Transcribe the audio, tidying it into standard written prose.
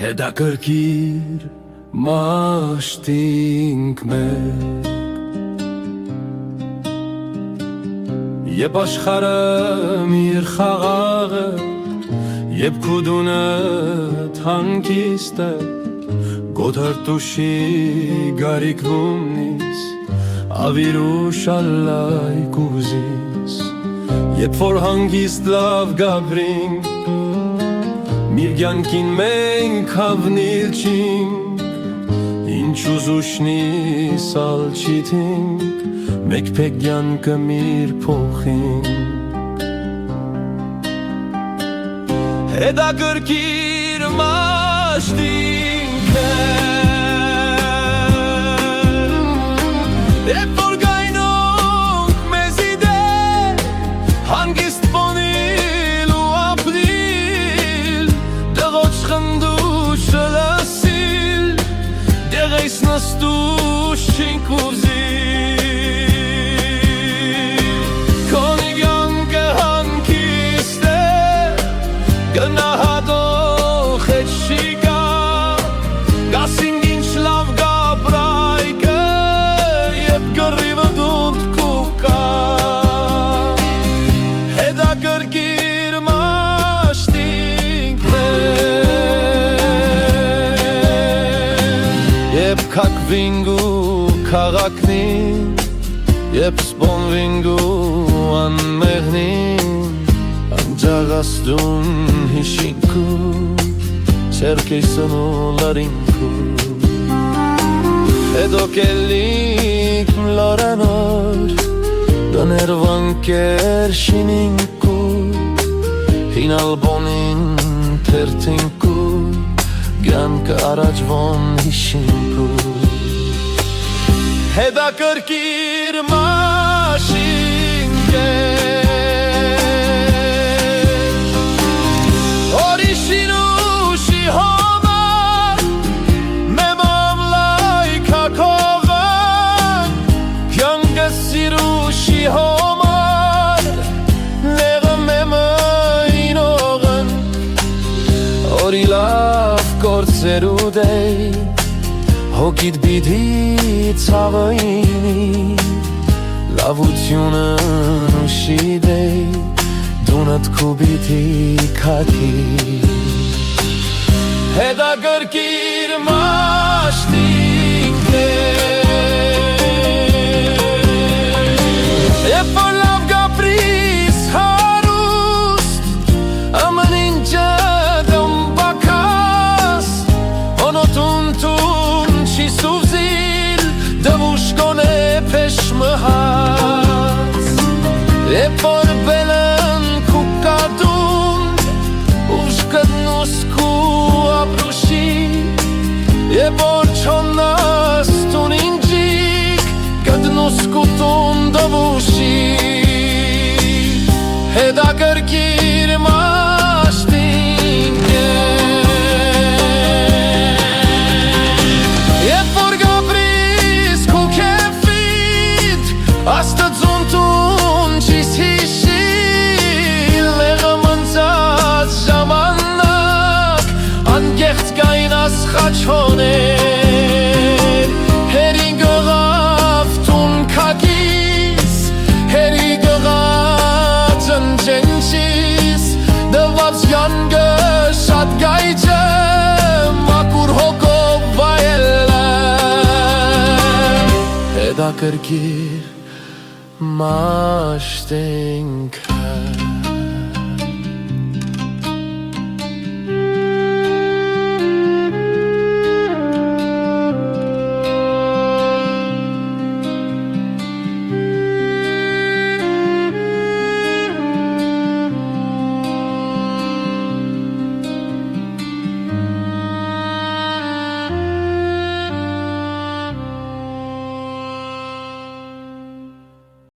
Հետաքրքիր մաշտինք մեկ Եբ աշխարհը իր խաղաղը Եբ քուդունդ հանգիստ է Գոթարտուշի գարիկվումնիս Ավիրուշ ալլայ կուզիս Եբ որ հանգիստ լավ գաբրինք Միրգյանքին մենք հավնիլ չինք Ինչ ուզուշնիս ալչիթինք Մեկ պեգյանքը միր փոխինք Հետաքրքիր մաշտինք է Եբ որ գայնոնք մեզի դեր Հանգիստ պոնիլ ու ապրիլ Դեղոչ խնդուշը լասիլ Դեղեյս նստուշ չինք ուզիլ Կոնիգյանքը հանգիստ է Գնահատող հետ շիկա Գասինգ ինչ լավ գաբրայկը Եվ գռիվը դունդ կուկա Հետաքրքիր մաշտինք Եվ կակվինգ ու քաղաքնին Եբ սպոնվինգ ու անմեղնին Անջաղաստուն հիշինքու Չերկեյսն ու լարինքու Հետո կելիք մլորանոր Դներվանքեր շինինքու Հինալբոնին թերթինքու Գյանքը առաջվոն հիշինքու Հետաքրքիր մաշինք է Օրիշինուշի հոմար Մեմամ լայքա կողան Կյանքը սիրուշի հոմար Լեղը մեմը ինողն Օրի լավ կործերու դեյ Հոգիտ բիդի ցավայինի Լավությունն ուշի դեյ Դունդ կուբիդի կակի Հետաքրքիր մաշտինք է Եբ որ լավ գապրիս հարուստ Ամեն ինչը դմբակասՈնոտուն չի սուվզիլ Դվուշ կոնե պեշմհաց Եբ որ բելն կուկադուն Ուշ կդնուսկու ապրուշի Եբ որ չոննաստուն ինջիկ Կդնուսկուտուն դվուշի Հետաքրքիր մաշտինք է Աստծունտուն չիս հիշիլ Լեղը մնցած ժամանակ Անգեղծ կային ասխաչոներ Հերի գղավ տուն կակիս Հերի գղած ընջենչիս Դված յանգը շատ գայջը Մակուր հոգով վայելը Հետաքրքիր Mashtinka